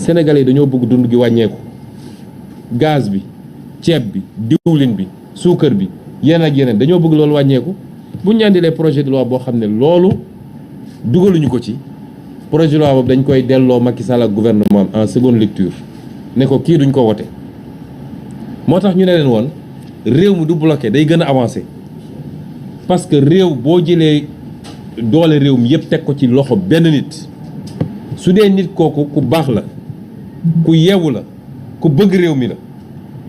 sénégalais dañoo bëgg dund gi wàññeeku gaz bi ceeb bi diwlin bi suukar bi yeneen ak yeneen dañoo bëgg loolu wàññeeku bu ñu andilee projet de loi boo xam ne loolu dugaluñu ko ci projet de loi boobu dañ koy delloo Macky Sall ak gouvernement en seconde lecture ne ko kii duñ ko wote moo tax ñu ne leen woon réew mi du bloqué day gën a avancé parce que réew boo jëlee doole réew mi yëpp teg ko ci loxo benn nit su dee nit kooku ku baax la ku yeewu la ku bëgg réew mi la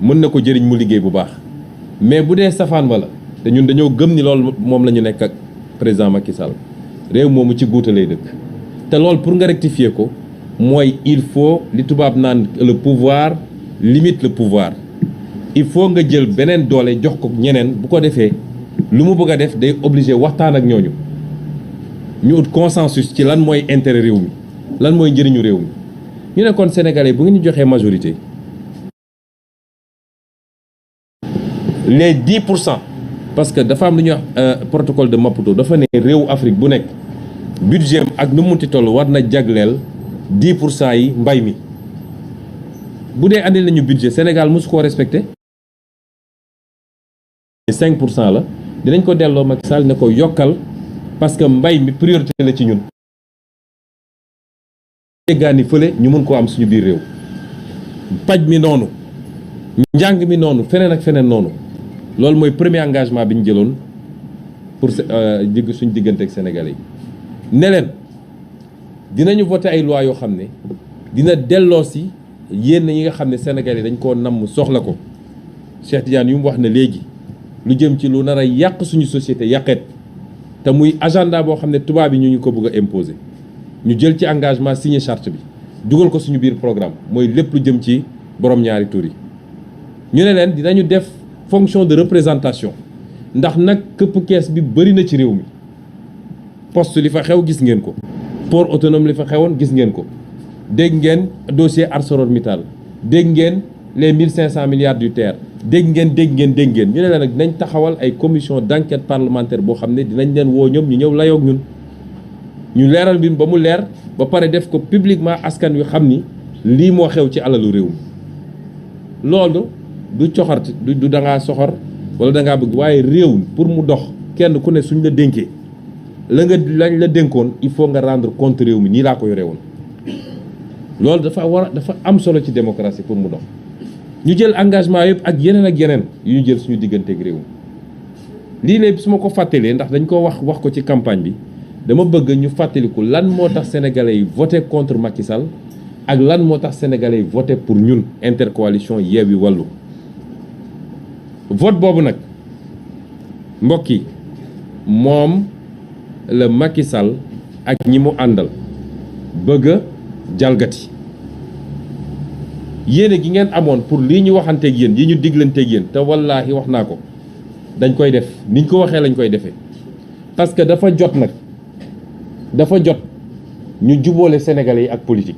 mën na ko jëriñ mu liggéey bu baax mais bu dee safaan ba la te ñun dañoo gëm ni loolu moom la ñu nekk ak président Macky Sall réew moomu ci guuta lay dëkk te loolu pour nga rectifier ko mooy il faut li tubaab naan le pouvoir limite le pouvoir il faut nga jël beneen doole jox ko ñeneen bu ko defee lu mu bëgg a def day obligé waxtaan ak ñooñu ñu ut consensus ci lan mooy intérêt réew mi lan mooy njëriñu réew mi ñu ne kon sénégalais bu ngeen ñu joxee majorité les 10% parce que dafa am lu ñuy wax protocole de Maputo dafa ne réewu Afrique bu nekk budget ak nu mu munti toll war na jagleel 10% yi mbay mi bu dee andil nañu budget Sénégal mosu koo respecté 5% la dinañ ko delloo Macky Sall ne ko yokkal parce que mbay mi priorité la ci ñun jéggaani fële ñu mun koo am suñu biir réew paj mi noonu njàng mi noonu feneen ak feneen noonu loolu mooy premier engagement bi ñu jëloon pour suñu diggante ak Sénégalais yi ne leen dinañu voter ay loi yoo xam ne dina delloo si yéen yi nga xam ne Sénégalais dañ koo namm soxla ko Cheikh Tidiane yu mu wax ne léegi lu jëm ci lu nar a yàq suñu société yàqeet te muy agenda boo xam ne tubaab yi ñu ko bëgg a imposer ñu jël ci engagement signé charte bi dugal ko suñu biir programme mooy lépp lu jëm ci borom ñaari tur yi ñu ne leen dinañu def fonction de représentation ndax nag këpp kees bi bëri na ci réew mi poste li fa xew gis ngeen ko port autonome li fa xewoon gis ngeen ko dégg ngeen dossier ArcelorMittal dégg ngeen les 1500 milliards du TER dégg ngeen ñu ne leen nag dinañ taxawal ay commission d'enquête parlementaire boo xam ne dinañ leen woo ñoom ñu ñëw layoog ñun ñu leeral bi ba mu leer ba pare def ko publiquement askan wi xam ni lii moo xew ci alalu réew mi loolu du coxart du da ngaa soxor wala da ngaa bëgg waaye réew pour mu dox kenn ku ne suñ la dénkee lañ la dénkoon il faut nga rendre compte réew mi nii laa ko yore woon loolu dafa am solo ci démocratie pour mu dox ñu jël engagement yëpp ak yeneen yu ñu jël suñu digganteeg réew mi lii léegi su ma ko fàttalee ndax dañ ko wax ko ci campagne bi dama bëgg ñu fàttaliku lan moo tax sénégalais yi voté contre Macky Sall ak lan moo tax sénégalais yi voté pour ñun intercoalition Yewwi Wallu vote boobu nag mbokk yi moom la Macky Sall ak ñi mu àndal bëgg a jalgati yéene gi ngeen amoon pour lii ñu waxanteeg yéen yi ñu diglanteeg yéen te wallaahi wax naa ko dañ koy def niñ ko waxee lañ koy defee parce que dafa jot nag dafa jot ñu jubóole sénégalais yi ak politique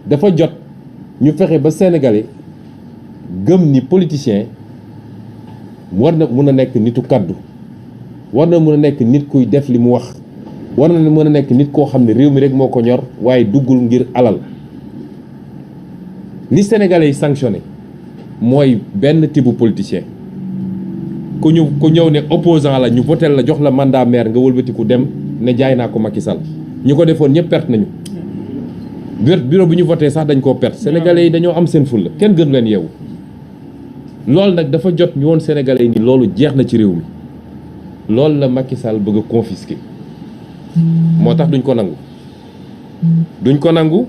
dafa jot ñu fexe ba sénégalais gëm ni politicien war na mën a nekk nitu kaddu war na mën a nekk nit kuy def li mu wax war na mën a nekk nit koo xam ne réew mi rek moo ko ñor waaye duggul ngir alal li sénégalais yi sanctionné mooy benn type politicien ku ñëw ne opposant la ñu votel la jox la mandat maire nga wëlbatiku dem ne jaay naa ko Macky Sall ñu ko defoon ñëpp perte nañu bureau bu ñu voté sax dañ koo perte sénégalais yi dañoo am seen fulla kenn gënu leen yeewu loolu nag dafa jot ñu woon sénégalais yi ni loolu jeex na ci réew mi loolu la Macky Sall bëgg a confisquer moo tax duñ ko nangu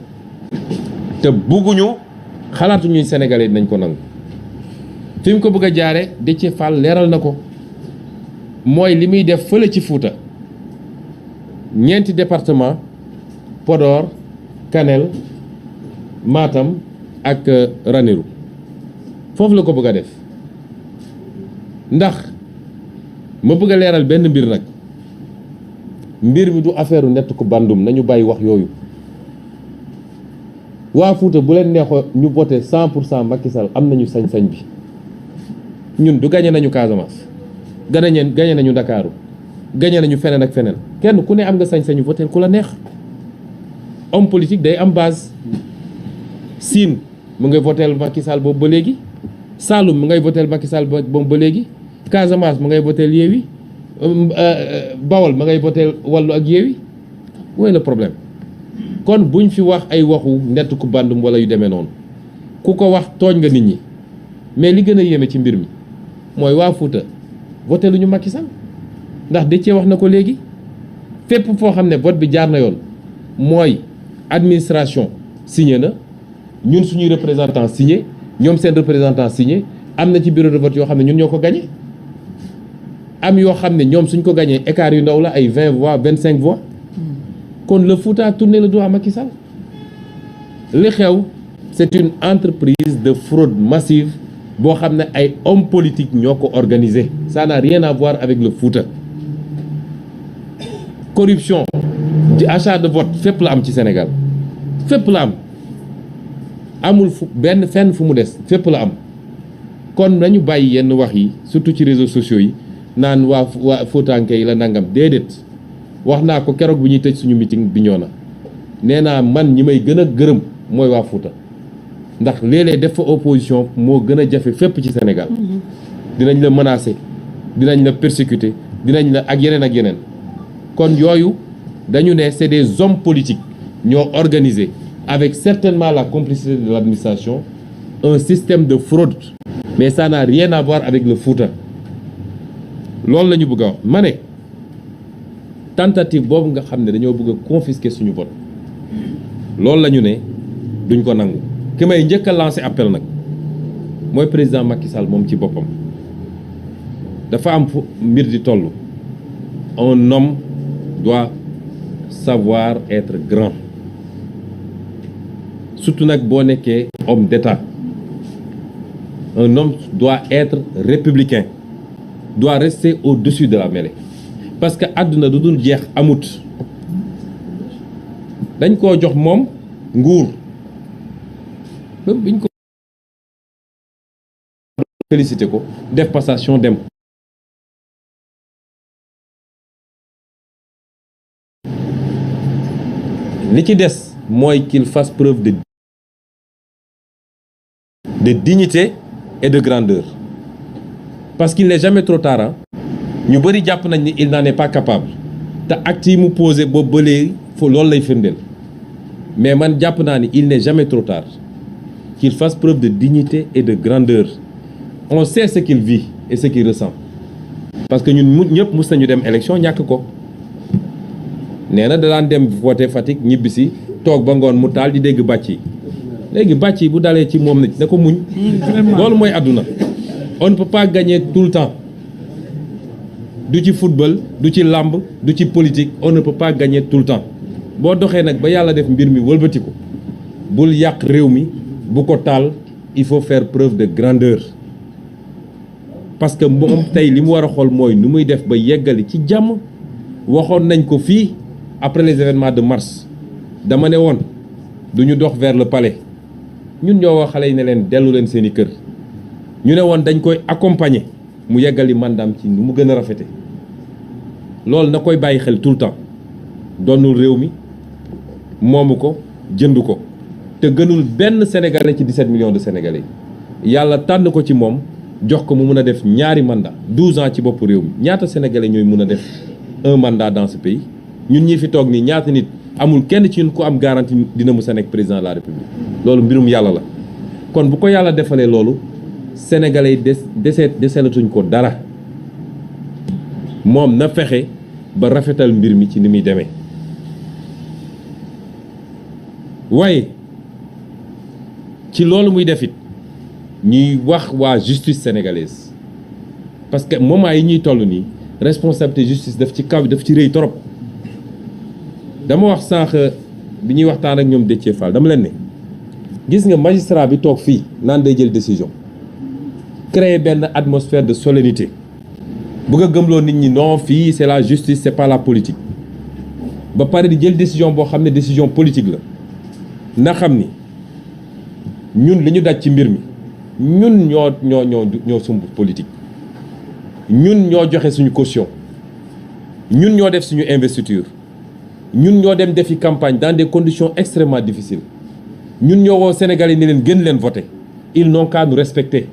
te bugguñu xalaatuñuy sénégalais dinañ ko nangu fi mu ko bëgg a jaare Déthié Fall leeral na ko mooy li muy def fële ci Fuuta ñeenti département Podor Kanel Matam ak Ranérou foofu la ko bëgg a def ndax ma bëgg a leeral benn mbir nag mbir mi du affaire nett ko bandum nañu bàyyi wax yooyu waa Fuuta bu leen neexoo ñu voté 100% Macky Sall am nañu sañ-sañ bi ñun du gagné nañu Casamance gagné nañu Ndakaaru gagné nañu feneen ak feneen kenn ku ne am nga sañ-sañu voté ku la neex homme politique day am base. Sine mu ngay voteel Macky Sall boobu ba léegi Saloum mu ngay voteel Macky Sall boobu ba léegi Casamance mu ngay voteel Yewwi Bawol mu ngay voteel Wallu ak Yewwi où est le problème. kon buñ fi wax ay waxu nett ku bandum wala yu demee noonu ku ko wax tooñ nga nit ñi mais li gën a yéeme ci mbir mi mooy waa Fouta voté lu ñu Macky Sall ndax Déthié wax na ko léegi fépp foo xam ne vote bi jaar na yoon mooy administration signé na ñun suñuy représentant signé ñoom seen représentant signé am na ci bureau de vote yoo xam ne ñun ñoo ko gagné am yoo xam ne ñoom suñ ko gagné écart yu ndaw la ay 20 voix 25 voix kon le Fouta a tourné le dos à Macky Sall li xew c'est une entreprise de fraude massive boo xam ne ay hommes politiques ñoo ko organisé ça n'a rien à voir avec le Fouta. Corruption di achat de vote fépp la am ci Sénégal fépp la am amul benn fenn fu mu des fépp la am kon nañu bàyyi yenn wax yi surtout ci réseaux sociaux yi naan waa Foutanké yi la nangam déedéet. wax naa ko keroog bi ñuy tëj suñu meeting bi ñoo na nee naa man ñi may gën a gërëm mooy waa Fouta ndax léeg-léeg def fa opposition moo gën a jafe fépp ci Sénégal dinañ la menacer dinañ la persécuter dinañ la ak yeneen kon yooyu dañu ne c'est des hommes politiques ñoo organisé avec certainement la complicité de l'administration un système de fraude mais ça n'a rien à voir avec le Fouta loolu la ñu bëgg a wax ma ne tentative boobu nga xam ne dañoo bëgg a confisquer suñu vote loolu la ñu ne duñ ko nangu ki may njëkk a lancer appel nag mooy président Macky Sall moom ci boppam dafa am fu mbir di toll un homme doit savoir être grand surtout nag boo nekkee homme d'État un homme doit être républicain doit rester au-dessus de la mêlée parce que àdduna du dul jeex amut dañ koo jox moom nguur même biñ ko félicité ko def passation dem li ci des mooy qu'il fasse preuve de dignité et de grandeur parce qu'il n'est jamais trop tard ñu bëri jàpp nañ ni il n'en est pas capable te acte yi mu posé boobu ba léegi fo loolu lay firndeel mais man jàpp naa ni il n'est jamais trop tard qu'il fasse preuve de dignité et de grandeur on sait ce qu'il vit et ce qu'il ressent parce que ñun ñëpp mus nañu dem élection ñàkk ko nee na da daan dem voté Fatick ñibbisi toog ba ngoon mu taal di dégg bàcc yi léegi bàcc yi bu dalee ci moom na ko muñ loolu mooy àdduna on ne peut pas gagner tout le temps du ci football du ci làmb du ci politique on ne peut pas gagner tout le temps boo doxee nag ba yàlla def mbir mi wëlbati ko bul yàq réew mi bu ko taal il faut faire preuve de grandeur parce que moom tey li mu war a xool mooy nu muy def ba yeggali ci jàmm waxoon nañ ko fii après les événements de mars dama ne woon du ñu dox vers le palais ñun ñoo wax xale yi ne leen dellu leen seeni kër ñu ne woon dañ koy accompagner mu yeggali mandaam ci nu mu gën a rafete loolu na koy bàyyi xel tout le temps doonul réew mi moomu ko jënd ko te gënul benn sénégalais ci 17 millions de sénégalais yàlla tànn ko ci moom jox ko mu mun a def ñaari mandat 12 ans ci bopp réew mi ñaata sénégalais ñooy mun a def un mandat dans ce pays ñun ñi fi toog nii ñaata nit amul kenn ci ñun ku am garantie dina mus a nekk président de la république loolu mbirum yàlla la kon bu ko yàlla defalee loolu sénégalais yi deselatuñ ko dara moom na fexe ba rafetal mbir mi ci ni muy demee waaye ci loolu muy def it ñuy wax waa justice sénégalaise parce que moment yi ñuy toll nii responsabilité justice daf ci kaw daf ci rëy trop dama wax sànq bi ñuy waxtaan ak ñoom Déthié Fall dama leen ne gis nga magistrat bi toog fii naan day jël décision créer benn atmosphère de solennité bëgg a gëmloo nit ñi non fii c'est la justice c'est pas la politique ba pare di jël décision boo xam ne décision politique la na xam ni ñun li ñu daj ci mbir mi ñun ñoo sumb politique ñun ñoo joxe suñu caution ñun ñoo def suñu investiture ñun ñoo dem defi campagne dans des conditions extrêmement difficiles ñun ñoo woo Sénégalais yi ni leen gën leen voter ils n'ont qu'à nous respecter